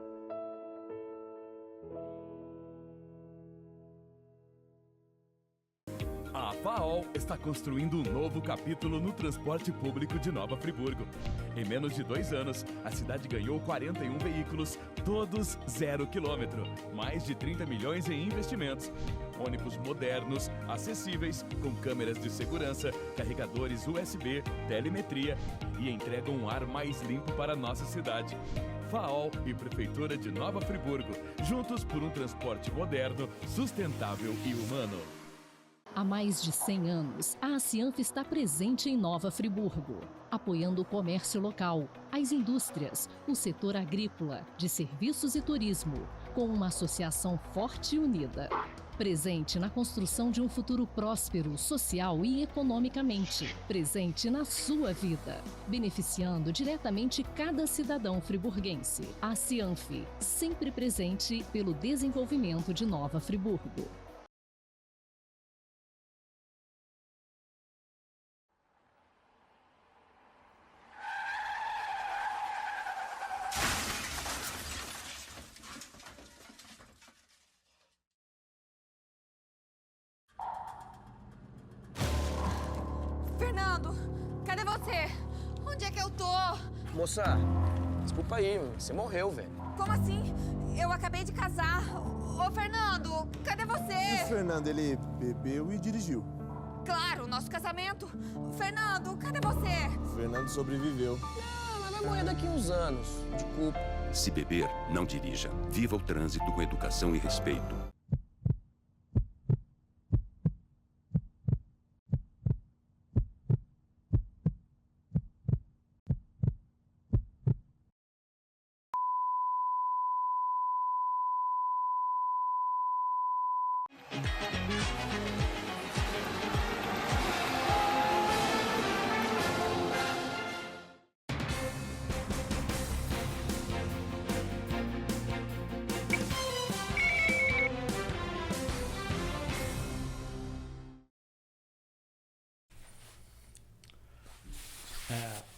D: A FAOL está construindo um novo capítulo no transporte público de Nova Friburgo. Em menos de 2 anos, a cidade ganhou 41 veículos, todos 0 quilômetro. Mais de 30 milhões em investimentos. Ônibus modernos, acessíveis, com câmeras de segurança, carregadores USB, telemetria e entregam um ar mais limpo para a nossa cidade. FAOL e Prefeitura de Nova Friburgo, juntos por um transporte moderno, sustentável e humano.
E: Há mais de 100 anos, a Acianf está presente em Nova Friburgo, apoiando o comércio local, as indústrias, o setor agrícola, de serviços e turismo, com uma associação forte e unida. Presente na construção de um futuro próspero, social e economicamente. Presente na sua vida, beneficiando diretamente cada cidadão friburguense. A Acianf, sempre presente pelo desenvolvimento de Nova Friburgo.
I: Fernando, cadê você? Onde é que eu tô?
J: Moça, desculpa aí, você morreu, velho.
I: Como assim? Eu acabei de casar. Ô, Fernando, cadê você?
L: O Fernando, ele bebeu e dirigiu.
I: Claro, nosso casamento. Fernando, cadê você?
L: O Fernando sobreviveu.
J: Ela vai morrer daqui uns anos, de culpa.
K: Se beber, não dirija. Viva o trânsito com educação e respeito.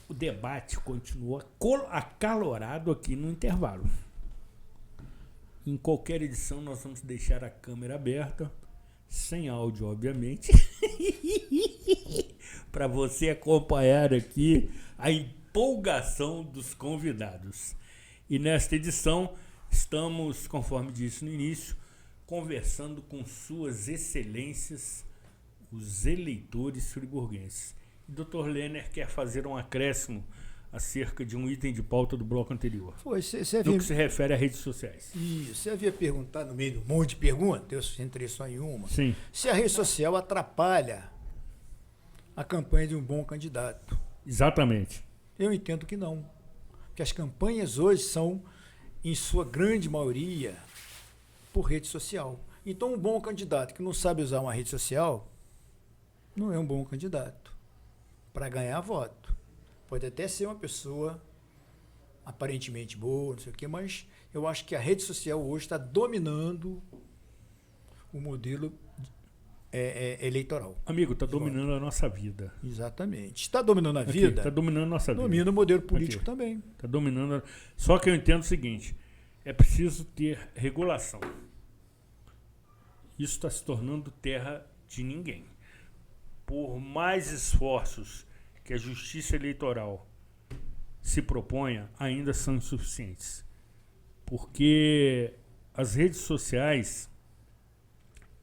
A: O debate continua acalorado aqui no intervalo. Em qualquer edição nós vamos deixar a câmera aberta, sem áudio, obviamente, para você acompanhar aqui a empolgação dos convidados. E nesta edição estamos, conforme disse no início, conversando com suas excelências, os eleitores friburguenses. Dr. Lenner quer fazer um acréscimo acerca de um item de pauta do bloco anterior.
B: Foi,
A: no que se refere a redes sociais.
B: Isso, você havia perguntado no meio de um monte de perguntas, eu entrei só em uma.
A: Sim.
B: Se a rede social atrapalha a campanha de um bom candidato.
A: Exatamente.
B: Eu entendo que não. Porque as campanhas hoje são, em sua grande maioria, por rede social. Então, um bom candidato que não sabe usar uma rede social não é um bom candidato para ganhar voto. Pode até ser uma pessoa aparentemente boa, não sei o quê, mas eu acho que a rede social hoje está dominando o modelo eleitoral.
A: Amigo, está dominando a nossa vida.
B: Exatamente. Está dominando a vida.
A: Está dominando a nossa vida.
B: Domina o modelo político também.
A: Está dominando. Só que eu entendo o seguinte: é preciso ter regulação. Isso está se tornando terra de ninguém. Por mais esforços que a justiça eleitoral se proponha, ainda são insuficientes. Porque as redes sociais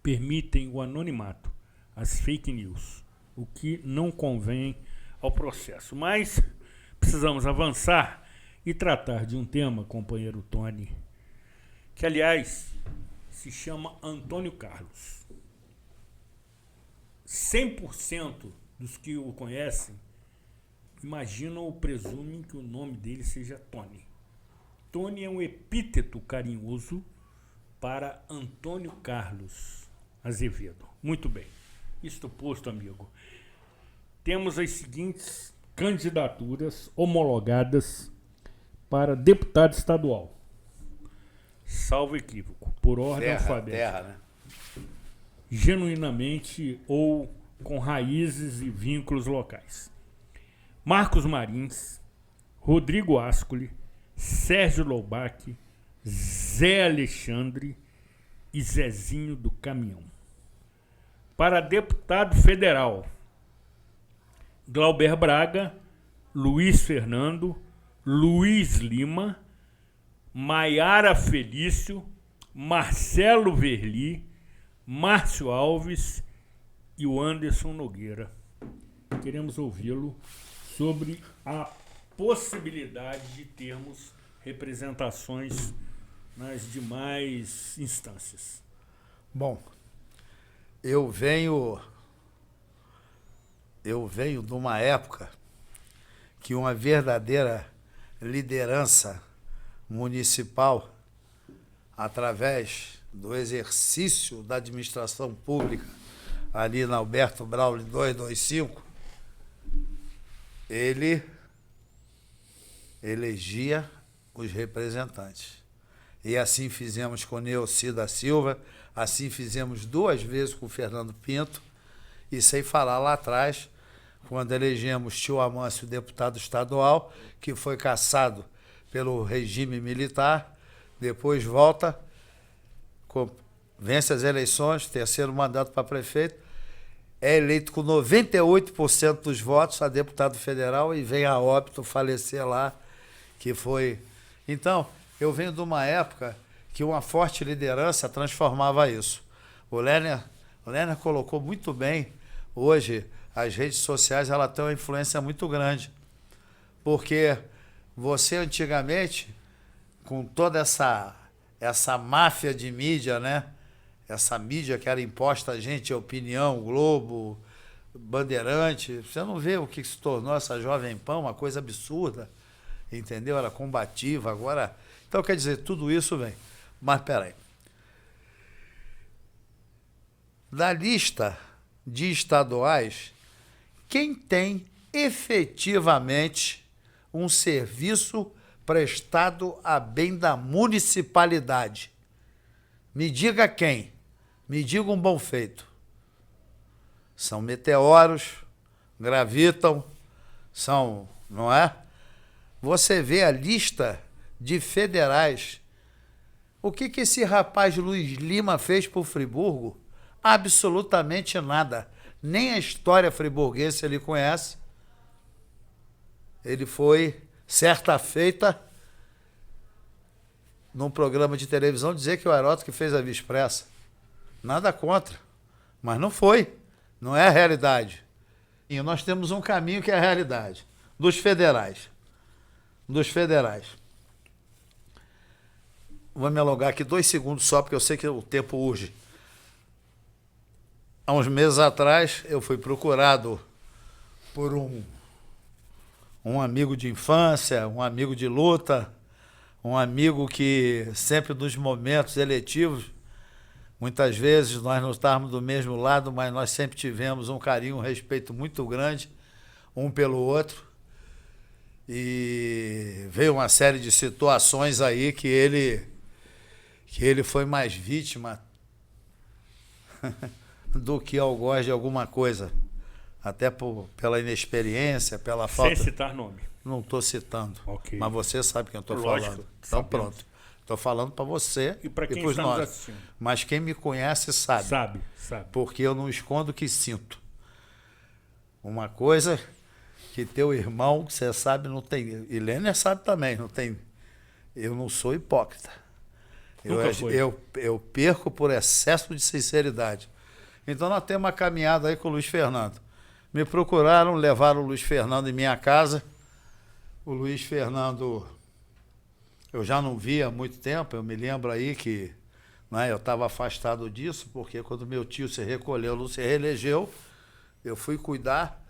A: permitem o anonimato, as fake news, o que não convém ao processo. Mas precisamos avançar e tratar de um tema, companheiro Tony, que, aliás, se chama Antônio Carlos. 100% dos que o conhecem imaginam ou presumem que o nome dele seja Tony. Tony é um epíteto carinhoso para Antônio Carlos Azevedo. Muito bem. Isto posto, amigo, temos as seguintes candidaturas homologadas para deputado estadual. Salvo equívoco, por ordem alfabética.
C: Terra, né?
A: Genuinamente ou com raízes e vínculos locais. Marcos Marins, Rodrigo Ascoli, Sérgio Loubach, Zé Alexandre e Zezinho do Caminhão. Para deputado federal, Glauber Braga, Luiz Fernando, Luiz Lima, Maiara Felício, Marcelo Verli, Márcio Alves e o Anderson Nogueira. Queremos ouvi-lo sobre a possibilidade de termos representações nas demais instâncias.
C: Bom, eu venho de uma época que uma verdadeira liderança municipal, através do exercício da administração pública, ali na Alberto Brauli 225, ele elegia os representantes. E assim fizemos com Neuci da Silva, assim fizemos 2 vezes com o Fernando Pinto, e sem falar lá atrás, quando elegemos tio Amâncio, deputado estadual, que foi cassado pelo regime militar, depois volta, vence as eleições, 3º mandato para prefeito, é eleito com 98% dos votos a deputado federal e vem a óbito falecer lá, que foi... Então, eu venho de uma época que uma forte liderança transformava isso. O Lerner colocou muito bem, hoje, as redes sociais ela tem uma influência muito grande, porque você antigamente, com toda essa máfia de mídia, né? Essa mídia que era imposta a gente, Opinião, Globo, Bandeirante, você não vê o que se tornou essa Jovem Pan, uma coisa absurda, entendeu? Era combativa, agora... Então, quer dizer, tudo isso vem. Mas, peraí. Da lista de estaduais, quem tem efetivamente um serviço prestado a bem da municipalidade? Me diga quem. Me diga um bom feito. São meteoros, gravitam, são, não é? Você vê a lista de federais. O que esse rapaz Luiz Lima fez por Friburgo? Absolutamente nada. Nem a história friburguense ele conhece. Ele foi, certa feita, num programa de televisão, dizer que o Aeroto que fez a Via Expressa. Nada contra. Mas não foi. Não é a realidade. E nós temos um caminho que é a realidade. Dos federais. Vou me alongar aqui 2 segundos só, porque eu sei que o tempo urge. Há uns meses atrás, eu fui procurado por um amigo de infância, um amigo de luta, um amigo que sempre nos momentos eletivos, muitas vezes nós não estávamos do mesmo lado, mas nós sempre tivemos um carinho, um respeito muito grande, um pelo outro. E veio uma série de situações aí que ele foi mais vítima do que algoz de alguma coisa. Até pela inexperiência, pela falta...
A: Sem citar nome.
C: Não estou citando.
A: Okay.
C: Mas você sabe quem eu estou
A: falando.
C: Então
A: Sabemos.
C: Pronto. Estou falando para você
A: e para quem
C: para
A: está
C: nós.
A: nos assistindo.
C: Mas quem me conhece sabe.
A: Sabe.
C: Porque eu não escondo o que sinto. Uma coisa que teu irmão, você sabe, não tem... E Lêner sabe também, não tem... Eu não sou hipócrita. Eu perco por excesso de sinceridade. Então nós temos uma caminhada aí com o Luiz Fernando. Me procuraram, levaram o Luiz Fernando em minha casa. O Luiz Fernando, eu já não via há muito tempo, eu me lembro aí que, né, eu estava afastado disso, porque quando meu tio se recolheu, não se reelegeu, eu fui cuidar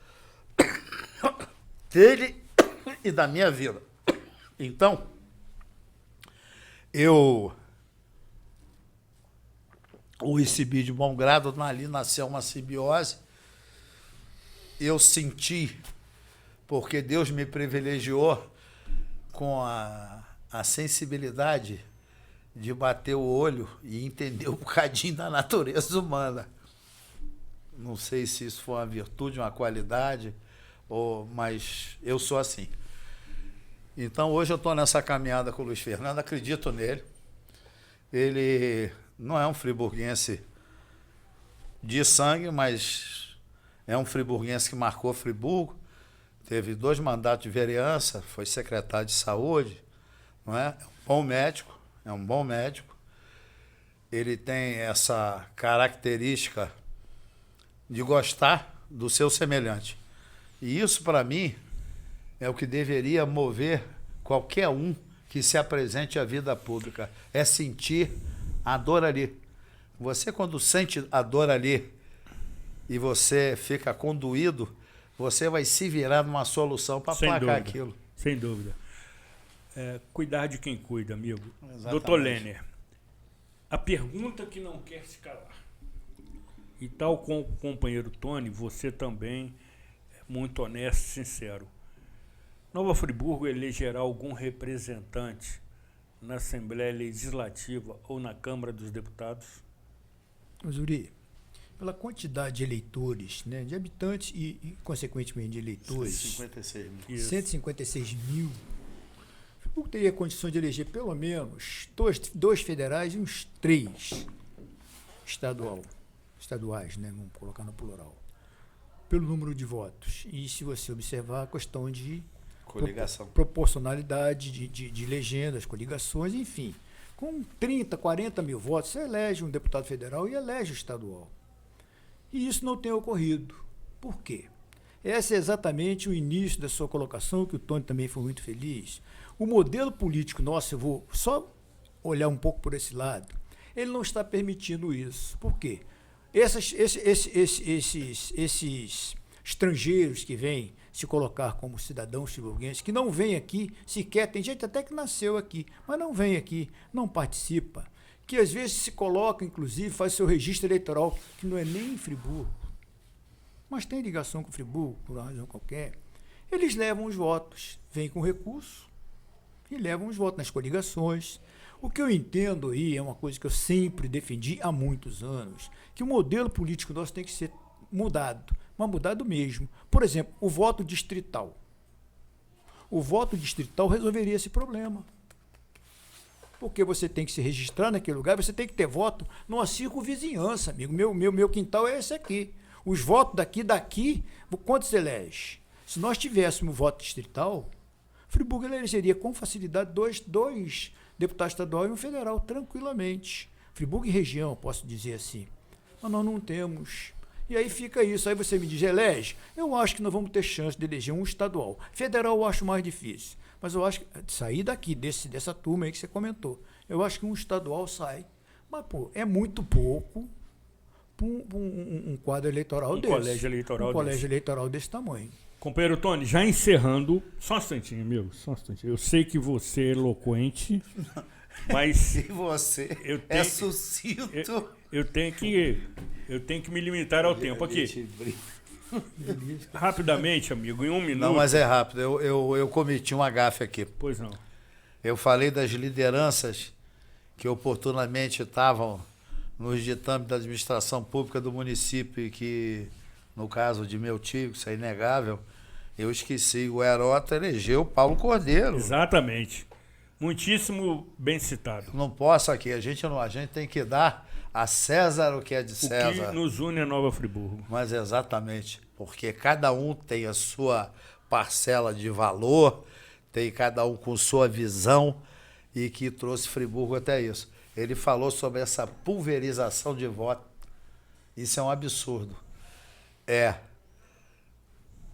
C: dele e da minha vida. Então, eu o recebi de bom grado, ali nasceu uma simbiose. Eu senti, porque Deus me privilegiou com a sensibilidade de bater o olho e entender um bocadinho da natureza humana. Não sei se isso foi uma virtude, uma qualidade, mas eu sou assim. Então, hoje eu estou nessa caminhada com o Luiz Fernando, acredito nele. Ele não é um friburguense de sangue, mas é um friburguense que marcou Friburgo, teve 2 mandatos de vereança, foi secretário de saúde, não é? É um bom médico. Ele tem essa característica de gostar do seu semelhante. E isso, para mim, é o que deveria mover qualquer um que se apresente à vida pública, é sentir a dor ali. Você, quando sente a dor ali e você fica conduído, você vai se virar numa solução para aplacar aquilo.
A: Sem dúvida. Cuidar de quem cuida, amigo.
C: Exatamente.
A: Doutor Lêner, a pergunta que não quer se calar. E tal com o companheiro Tony, você também é muito honesto e sincero. Nova Friburgo elegerá algum representante na Assembleia Legislativa ou na Câmara dos Deputados?
B: Zuri, pela quantidade de eleitores, né, de habitantes e consequentemente, de eleitores... 156 mil. Friburgo teria condições de eleger pelo menos dois federais e uns 3 estaduais, né, vamos colocar no plural. pelo número de votos. E se você observar a questão de
C: coligação,
B: proporcionalidade de legendas, coligações, enfim. Com 30, 40 mil votos, você elege um deputado federal e elege o estadual. E isso não tem ocorrido. Por quê? Esse é exatamente o início da sua colocação, que o Tony também foi muito feliz. O modelo político nosso, eu vou só olhar um pouco por esse lado, ele não está permitindo isso. Por quê? Esses estrangeiros que vêm se colocar como cidadãos friburguenses, que não vêm aqui sequer, tem gente até que nasceu aqui, mas não vem aqui, não participa, que às vezes se coloca, inclusive, faz seu registro eleitoral, que não é nem em Friburgo, mas tem ligação com Friburgo, por uma razão qualquer. Eles levam os votos, vêm com recurso e levam os votos nas coligações. O que eu entendo aí é uma coisa que eu sempre defendi há muitos anos, que o modelo político nosso tem que ser mudado, mas mudado mesmo. Por exemplo, o voto distrital. O voto distrital resolveria esse problema. Porque você tem que se registrar naquele lugar, você tem que ter voto numa circunvizinhança, amigo. Meu quintal é esse aqui. Os votos daqui, quantos elege? Se nós tivéssemos voto distrital, Friburgo elegeria com facilidade dois deputados estaduais e um federal, tranquilamente. Friburgo e região, posso dizer assim. Mas nós não temos. E aí fica isso. Aí você me diz, elege? Eu acho que nós vamos ter chance de eleger um estadual. Federal eu acho mais difícil. Mas eu acho que sair daqui, dessa turma aí que você comentou, eu acho que um estadual sai. Mas, pô, é muito pouco para um quadro eleitoral desse. Um colégio eleitoral desse tamanho.
A: Companheiro Tony, já encerrando, só um instantinho, amigo, só um instantinho. Eu sei que você é eloquente, mas...
C: E você é sucinto.
A: Eu tenho que me limitar ao tempo aqui. Rapidamente, amigo, em 1 minuto.
C: Não, mas é rápido. Eu cometi uma gafe aqui.
A: Pois não.
C: Eu falei das lideranças que oportunamente estavam nos ditames da administração pública do município e que, no caso de meu tio, isso é inegável, eu esqueci. O Herota elegeu Paulo Cordeiro.
A: Exatamente. Muitíssimo bem citado.
C: Não posso aqui. A gente tem que dar a César o que é de César.
A: O que nos une a Nova Friburgo.
C: Mas exatamente, porque cada um tem a sua parcela de valor, tem cada um com sua visão e que trouxe Friburgo até isso. Ele falou sobre essa pulverização de voto. Isso é um absurdo.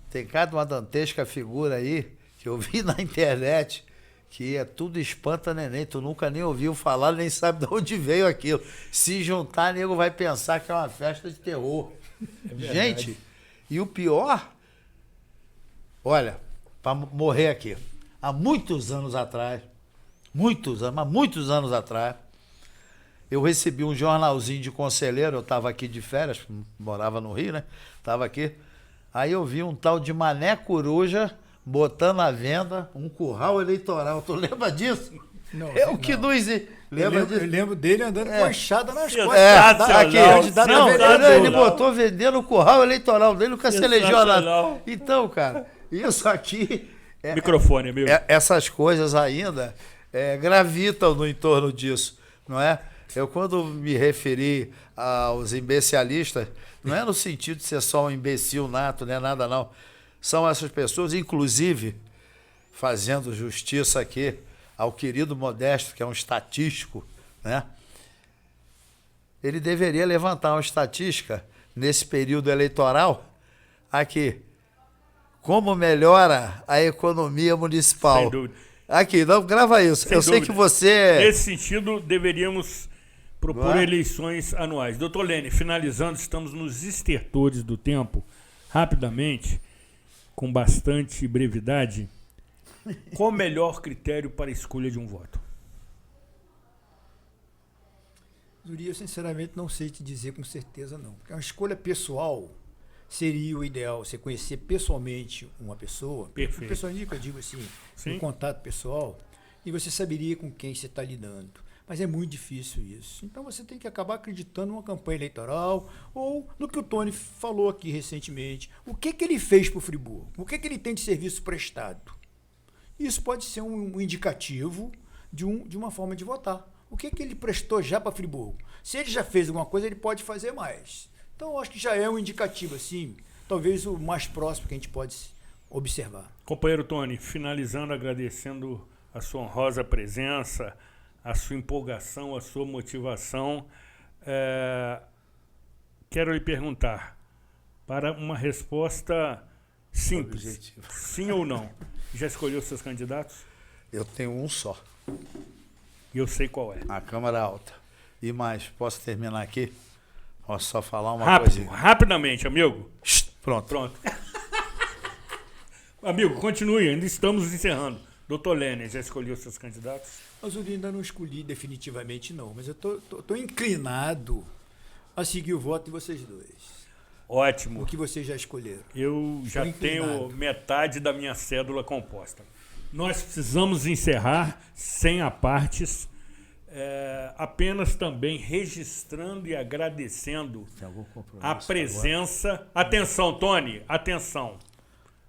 C: Tem cada uma dantesca figura aí que eu vi na internet que é tudo espanta neném, tu nunca nem ouviu falar, nem sabe de onde veio aquilo. Se juntar, nego vai pensar que é uma festa de terror. Gente, e o pior, olha, para morrer aqui, há muitos anos atrás, muitos anos atrás, eu recebi um jornalzinho de conselheiro, eu estava aqui de férias, morava no Rio, né? Estava aqui, aí eu vi um tal de Mané Coruja botando à venda um curral eleitoral. Tu lembra disso?
B: Não,
C: eu que não existe.
B: Eu lembro dele andando com a enxada nas costas.
C: Ele botou vendendo o curral eleitoral dele, nunca se elegeu nada. Então, cara, isso aqui...
A: Microfone, meu.
C: Essas coisas ainda gravitam no entorno disso, não é? Eu, quando me referi aos imbecialistas, não é no sentido de ser só um imbecil nato, não é nada, não. São essas pessoas, inclusive, fazendo justiça aqui ao querido Modesto, que é um estatístico, né? Ele deveria levantar uma estatística nesse período eleitoral aqui. Como melhora a economia municipal?
A: Sem dúvida.
C: Aqui, não, grava isso. Eu sei que você...
A: Nesse sentido, deveríamos propor eleições anuais. Doutor Lene, finalizando, estamos nos estertores do tempo. Rapidamente, com bastante brevidade, qual o melhor critério para a escolha de um voto?
B: Zuri, eu sinceramente não sei te dizer com certeza não. Porque uma escolha pessoal seria o ideal, você conhecer pessoalmente uma pessoa.
A: Perfeito.
B: Pessoalmente, eu digo assim, um contato pessoal, e você saberia com quem você está lidando. Mas é muito difícil isso. Então você tem que acabar acreditando numa campanha eleitoral ou no que o Tony falou aqui recentemente. O que ele fez para o Friburgo? O que ele tem de serviço prestado? Isso pode ser um indicativo de uma forma de votar. O que ele prestou já para Friburgo? Se ele já fez alguma coisa, ele pode fazer mais. Então, eu acho que já é um indicativo, assim, talvez o mais próximo que a gente pode observar.
A: Companheiro Tony, finalizando, agradecendo a sua honrosa presença, a sua empolgação, a sua motivação, quero lhe perguntar, para uma resposta simples,
C: Objetivo.
A: Sim ou não, já escolheu seus candidatos?
C: Eu tenho um só.
A: E eu sei qual é.
C: A Câmara Alta. E mais, posso terminar aqui? Posso só falar uma
A: Rápido,
C: coisinha?
A: rapidamente, amigo.
C: Pronto.
A: Pronto. Amigo, continue, ainda estamos encerrando. Doutor Lênin, já escolheu seus candidatos?
B: Mas eu ainda não escolhi definitivamente, não. Mas eu tô inclinado a seguir o voto de vocês dois.
A: Ótimo.
B: O que vocês já escolheram.
A: Eu já
B: Tô inclinado.
A: tenho metade da minha cédula composta. Nós precisamos encerrar sem apartes, apenas também registrando e agradecendo a presença... Agora? Atenção, Tony, atenção.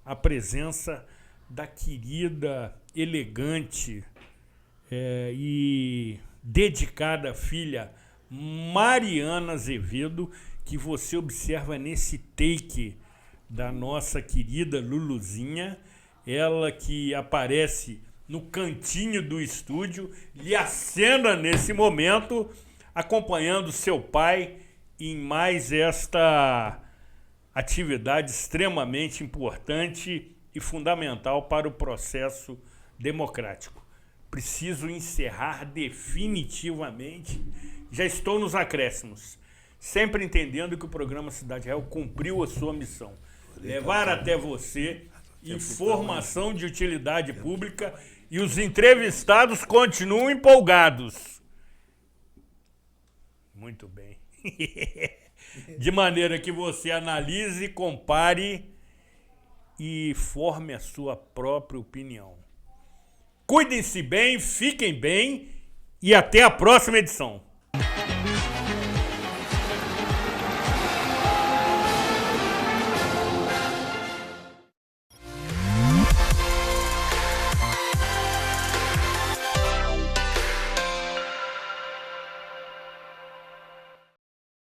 A: A presença da querida, elegante e dedicada filha Mariana Azevedo, que você observa nesse take da nossa querida Luluzinha, ela que aparece no cantinho do estúdio, lhe acena nesse momento, acompanhando seu pai em mais esta atividade extremamente importante e fundamental para o processo democrático. Preciso encerrar definitivamente, já estou nos acréscimos, sempre entendendo que o programa Cidade Real cumpriu a sua missão, levar até você informação de utilidade pública, e os entrevistados continuam empolgados. Muito bem. De maneira que você analise, compare e forme a sua própria opinião. Cuidem-se bem, fiquem bem e até a próxima edição.